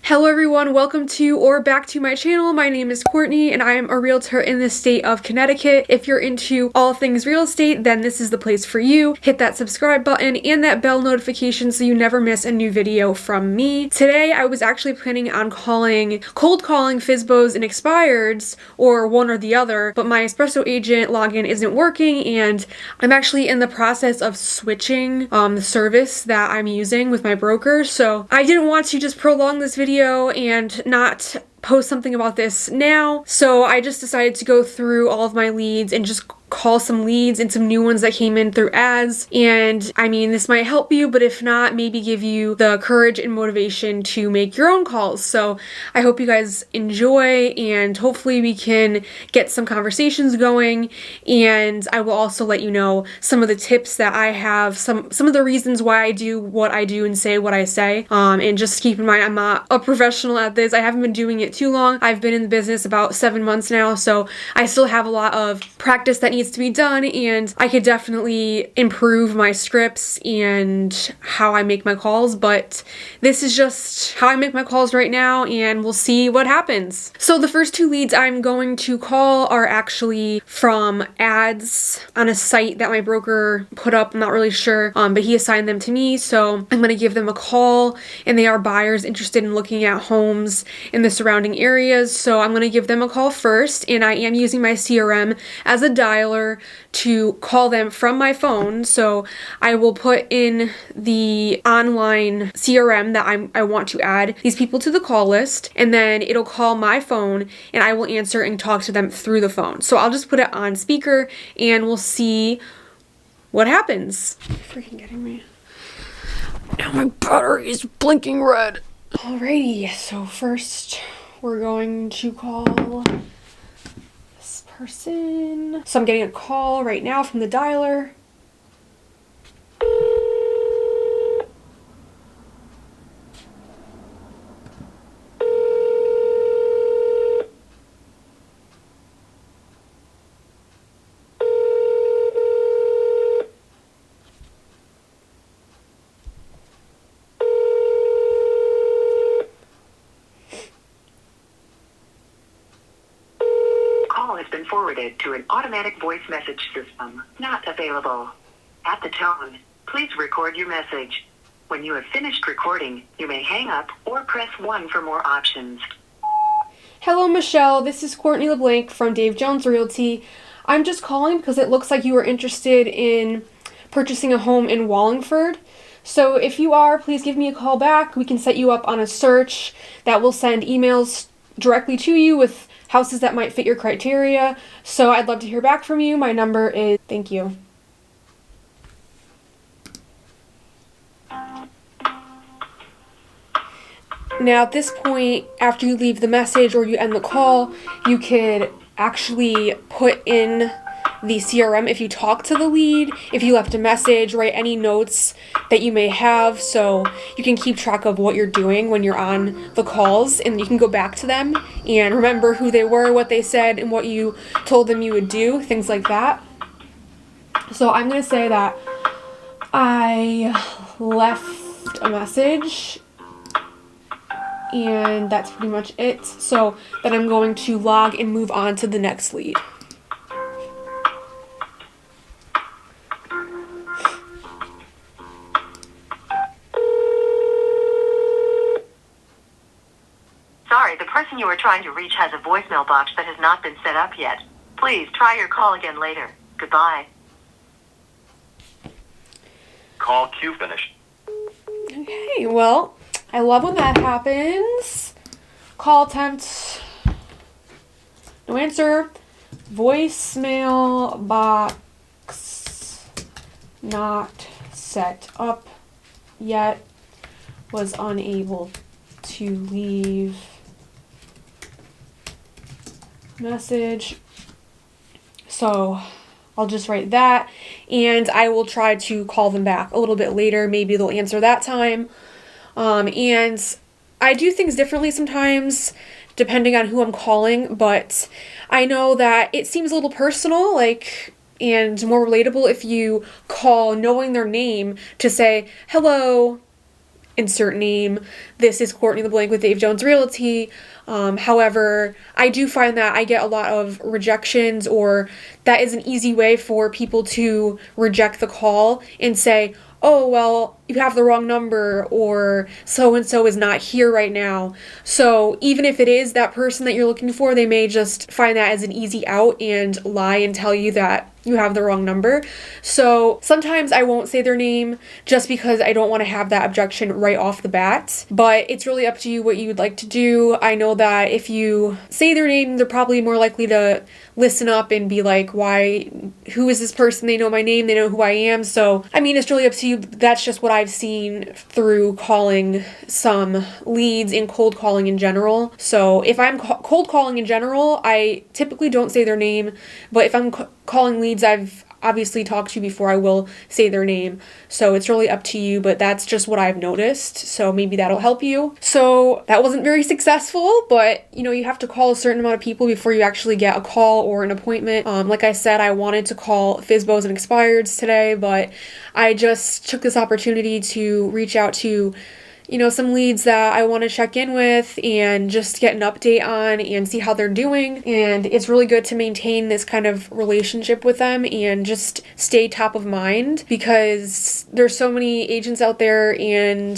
Hello everyone, welcome to or back to my channel. My name is Courtney and I am a realtor in the state of Connecticut. If you're into all things real estate, then this is the place for you. Hit that subscribe button and that bell notification so you never miss a new video from me. Today I was actually planning on cold calling FSBOs and expireds, or one or the other, but my espresso agent login isn't working and I'm actually in the process of switching the service that I'm using with my broker. So I didn't want to just prolong this video and not post something about this now. So I just decided to go through all of my leads and just call some leads and some new ones that came in through ads. And I mean, this might help you, but if not, maybe give you the courage and motivation to make your own calls. So I hope you guys enjoy and hopefully we can get some conversations going. And I will also let you know some of the tips that I have, some of the reasons why I do what I do and say what I say. And just keep in mind, I'm not a professional at this. I haven't been doing it too long. I've been in the business about 7 months now, so I still have a lot of practice that needs to be done, and I could definitely improve my scripts and how I make my calls, but this is just how I make my calls right now, and we'll see what happens. So the first two leads I'm going to call are actually from ads on a site that my broker put up. I'm not really sure, but he assigned them to me, so I'm going to give them a call, and they are buyers interested in looking at homes in the surrounding areas, so I'm going to give them a call first, and I am using my CRM as a dialer to call them from my phone. So I will put in the online CRM that I want to add these people to the call list, and then it'll call my phone and I will answer and talk to them through the phone. So I'll just put it on speaker and we'll see what happens. Freaking getting me. Now my battery is blinking red. Alrighty, so first we're going to call this person. So I'm getting a call right now from the dialer. Has been forwarded to an automatic voice message system. Not available. At the tone, please record your message. When you have finished recording, you may hang up or press 1 for more options. Hello, Michelle. This is Courtney LeBlanc from Dave Jones Realty. I'm just calling because it looks like you are interested in purchasing a home in Wallingford. So if you are, please give me a call back. We can set you up on a search that will send emails directly to you with houses that might fit your criteria. So I'd love to hear back from you. My number is... Thank you. Now at this point, after you leave the message or you end the call, you could actually put in the CRM if you talk to the lead, if you left a message, write any notes that you may have, so you can keep track of what you're doing when you're on the calls, and you can go back to them and remember who they were, what they said, and what you told them you would do, things like that. So I'm going to say that I left a message, and that's pretty much it. So then I'm going to log and move on to the next lead. Sorry, the person you are trying to reach has a voicemail box that has not been set up yet. Please try your call again later. Goodbye. Call queue finished. Okay, well, I love when that happens. Call attempt. No answer. Voicemail box not set up yet. Was unable to leave message. So I'll just write that and I will try to call them back a little bit later. Maybe they'll answer that time. And I do things differently sometimes depending on who I'm calling, but I know that it seems a little personal, like, and more relatable if you call knowing their name to say, hello, insert name. This is Courtney LeBlanc with Dave Jones Realty. However, I do find that I get a lot of rejections, or that is an easy way for people to reject the call and say, oh, well, you have the wrong number, or so-and-so is not here right now. So even if it is that person that you're looking for, they may just find that as an easy out and lie and tell you that you have the wrong number. So sometimes I won't say their name just because I don't want to have that objection right off the bat, but it's really up to you what you would like to do. I know that if you say their name, they're probably more likely to listen up and be like, who is this person? They know my name, they know who I am. So, I mean, it's really up to you. That's just what I've seen through calling some leads and cold calling in general. So if I'm cold calling in general, I typically don't say their name, but if I'm calling leads I've obviously talked to before, I will say their name. So it's really up to you, but that's just what I've noticed. So maybe that'll help you. So that wasn't very successful, but you have to call a certain amount of people before you actually get a call or an appointment. Like I said, I wanted to call FSBOs and expireds today, but I just took this opportunity to reach out to some leads that I want to check in with and just get an update on and see how they're doing. And it's really good to maintain this kind of relationship with them and just stay top of mind, because there's so many agents out there, and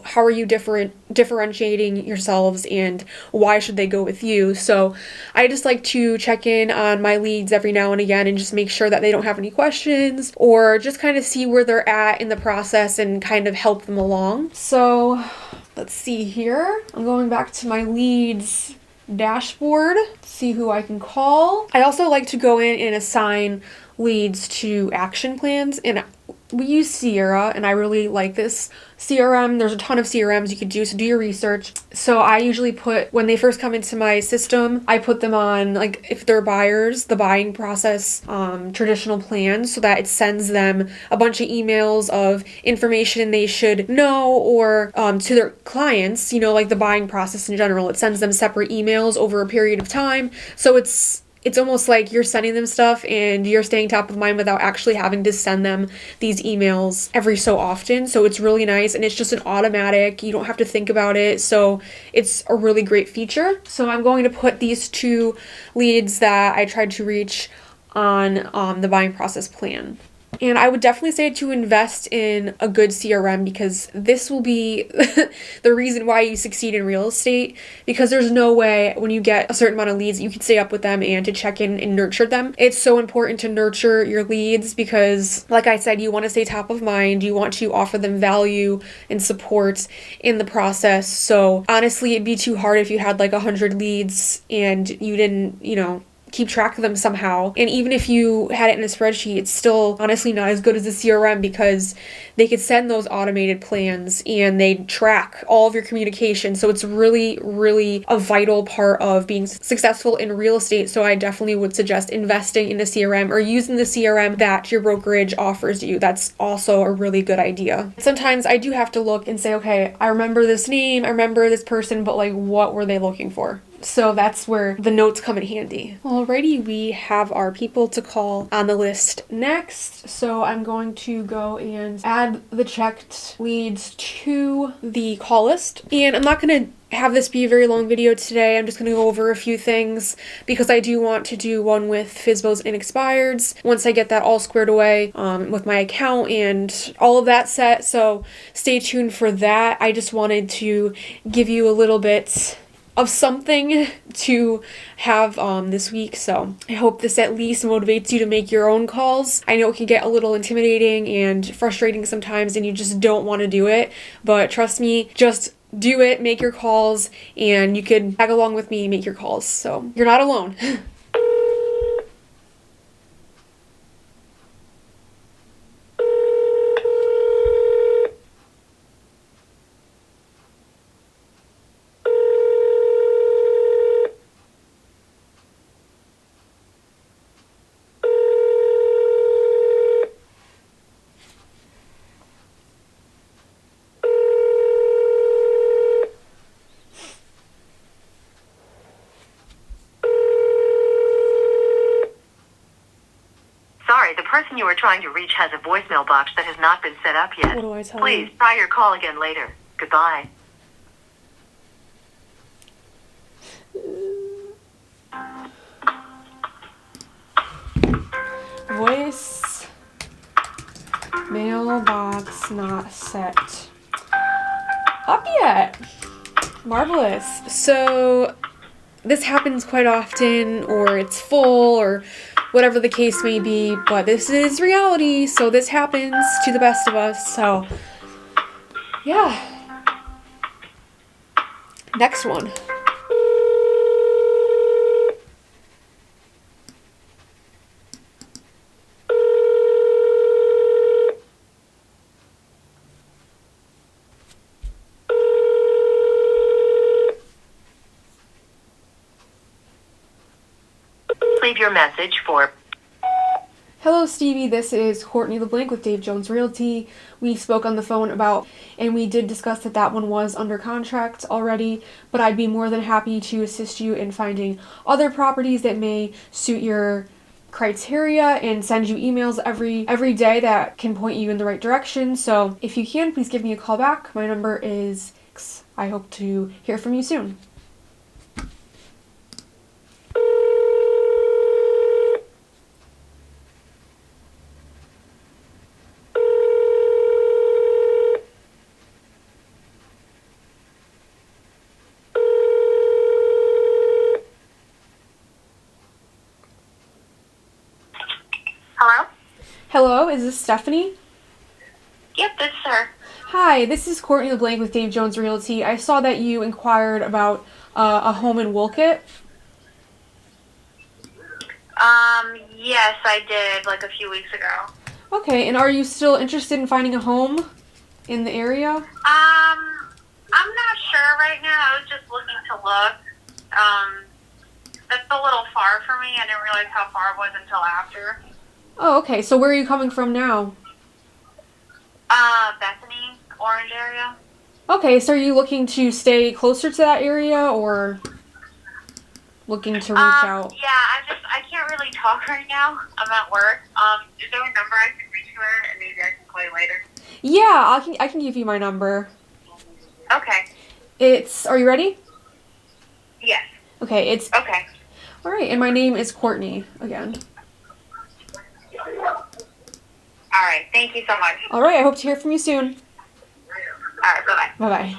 how are you differentiating yourselves and why should they go with you? So I just like to check in on my leads every now and again and just make sure that they don't have any questions, or just kind of see where they're at in the process and kind of help them along. So let's see here. I'm going back to my leads dashboard, see who I can call. I also like to go in and assign leads to action plans, and we use Sierra, and I really like this CRM. There's a ton of CRMs you could do, so do your research. So I usually put, when they first come into my system, I put them on, like, if they're buyers, the buying process traditional plans, so that it sends them a bunch of emails of information they should know, or to their clients, like the buying process in general. It sends them separate emails over a period of time. So it's almost like you're sending them stuff and you're staying top of mind without actually having to send them these emails every so often. So it's really nice, and it's just an automatic. You don't have to think about it. So it's a really great feature. So I'm going to put these two leads that I tried to reach on the buying process plan. And I would definitely say to invest in a good CRM, because this will be the reason why you succeed in real estate, because there's no way when you get a certain amount of leads, you can stay up with them and to check in and nurture them. It's so important to nurture your leads because, like I said, you want to stay top of mind. You want to offer them value and support in the process. So honestly, it'd be too hard if you had like 100 leads and you didn't, keep track of them somehow. And even if you had it in a spreadsheet, it's still honestly not as good as the CRM, because they could send those automated plans and they track all of your communication. So it's really, really a vital part of being successful in real estate. So I definitely would suggest investing in a CRM or using the CRM that your brokerage offers you. That's also a really good idea. Sometimes I do have to look and say, okay, I remember this name, I remember this person, but like, what were they looking for? So that's where the notes come in handy. Alrighty, we have our people to call on the list next. So I'm going to go and add the checked leads to the call list. And I'm not going to have this be a very long video today. I'm just going to go over a few things because I do want to do one with FSBOs and expireds once I get that all squared away with my account and all of that set. So stay tuned for that. I just wanted to give you a little bit of something to have this week. So I hope this at least motivates you to make your own calls. I know it can get a little intimidating and frustrating sometimes and you just don't want to do it, but trust me, just do it, make your calls, and you could tag along with me and make your calls. So you're not alone. Sorry, the person you are trying to reach has a voicemail box that has not been set up yet. What do I tell Please you? try your call again later. Goodbye. Voice mailbox not set up yet. Marvelous. So this happens quite often, or it's full, or whatever the case may be, but this is reality, so this happens to the best of us. So yeah. Next one. Leave your message for... Hello, Stevie. This is Courtney LeBlanc with Dave Jones Realty. We spoke on the phone and we did discuss that one was under contract already, but I'd be more than happy to assist you in finding other properties that may suit your criteria and send you emails every day that can point you in the right direction. So if you can, please give me a call back. My number is... I hope to hear from you soon. Hello? Hello, is this Stephanie? Yep, that's her. Hi, this is Courtney LeBlanc with Dave Jones Realty. I saw that you inquired about a home in Wolcott. Yes, I did, like a few weeks ago. Okay, and are you still interested in finding a home in the area? I'm not sure right now. I was just looking to look. That's a little far for me. I didn't realize how far it was until after. Oh, okay. So where are you coming from now? Bethany, Orange area. Okay, so are you looking to stay closer to that area or looking to reach out? Yeah, I can't really talk right now. I'm at work. Is there a number I can reach her and maybe I can call you later? Yeah, I can give you my number. Okay. Are you ready? Yes. Okay, Okay. all right, and my name is Courtney again. All right. Thank you so much. All right, I hope to hear from you soon. All right. Bye-bye. Bye-bye.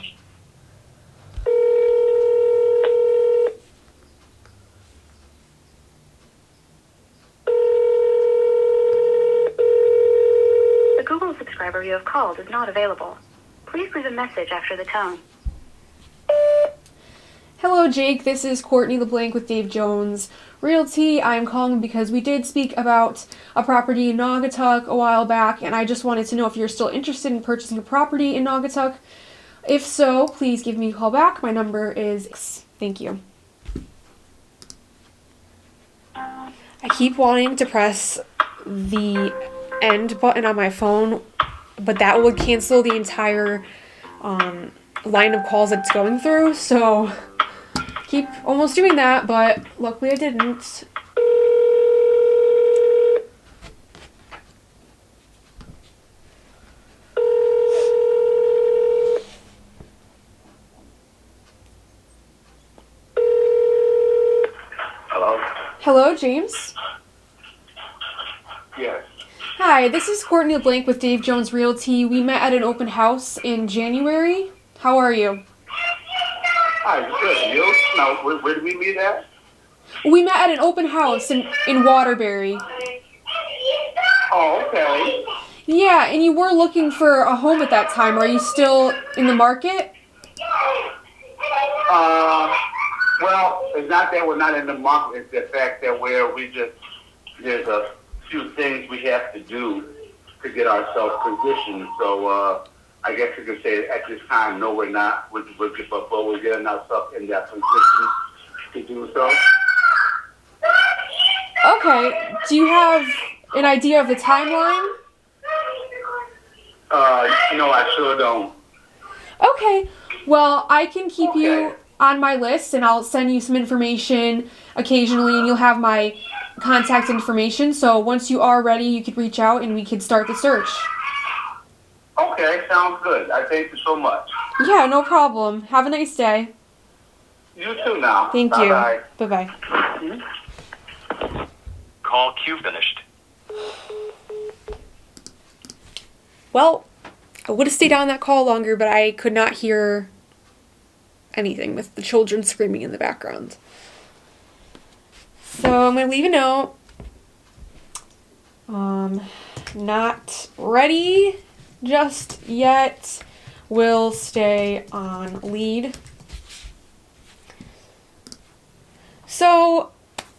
The Google subscriber you have called is not available. Please leave a message after the tone. Hello, Jake. This is Courtney LeBlanc with Dave Jones Realty. I'm calling because we did speak about a property in Naugatuck a while back, and I just wanted to know if you're still interested in purchasing a property in Naugatuck. If so, please give me a call back. My number is... Thank you. I keep wanting to press the end button on my phone, but that would cancel the entire line of calls it's going through, so keep almost doing that, but luckily I didn't. Hello? Hello, James? Yes. Hi, this is Courtney LeBlanc with Dave Jones Realty. We met at an open house in January. How are you? Hi, good. You? Now, where did we meet at? We met at an open house in Waterbury. Oh, okay. Yeah, and you were looking for a home at that time. Are you still in the market? Well, it's not that we're not in the market. It's the fact that there's a few things we have to do to get ourselves positioned. So, I guess you could say at this time, no, we're not. But we're getting ourselves in that position to do so. Okay. Do you have an idea of the timeline? No, I sure don't. Okay. Well, I can keep you on my list, and I'll send you some information occasionally, and you'll have my contact information. So once you are ready, you could reach out, and we could start the search. Okay, sounds good. I thank you so much. Yeah, no problem. Have a nice day. You too now. Thank Bye-bye. you. Bye-bye. Call queue finished. Well, I would have stayed on that call longer, but I could not hear anything with the children screaming in the background. So I'm going to leave a note. Not ready just yet. Will stay on lead. So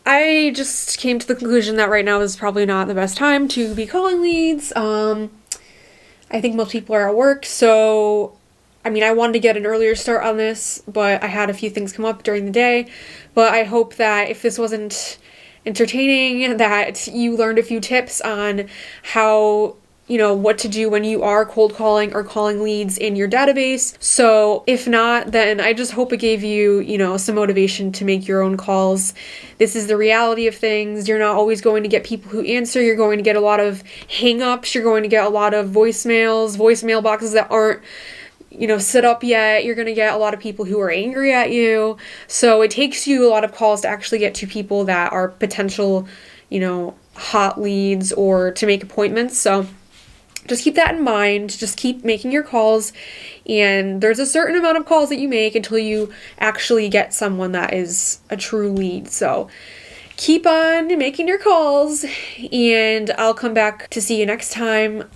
I just came to the conclusion that right now is probably not the best time to be calling leads. I think most people are at work, so I mean, I wanted to get an earlier start on this, but I had a few things come up during the day. But I hope that if this wasn't entertaining, that you learned a few tips on how, you know, what to do when you are cold calling or calling leads in your database. So if not, then I just hope it gave you, you know, some motivation to make your own calls. This is the reality of things. You're not always going to get people who answer. You're going to get a lot of hang-ups. You're going to get a lot of voicemail boxes that aren't, you know, set up yet. You're going to get a lot of people who are angry at you. So it takes you a lot of calls to actually get to people that are potential, you know, hot leads or to make appointments. So just keep that in mind. Just keep making your calls. And there's a certain amount of calls that you make until you actually get someone that is a true lead. So keep on making your calls, and I'll come back to see you next time.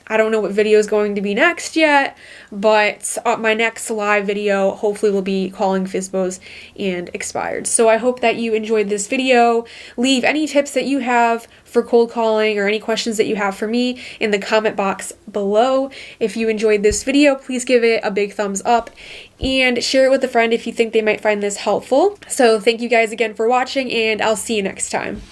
I don't know what video is going to be next yet, but my next live video hopefully will be calling FSBOs and expired. So I hope that you enjoyed this video. Leave any tips that you have for cold calling or any questions that you have for me in the comment box below. If you enjoyed this video, please give it a big thumbs up and share it with a friend if you think they might find this helpful. So thank you guys again for watching, and I'll see you next time.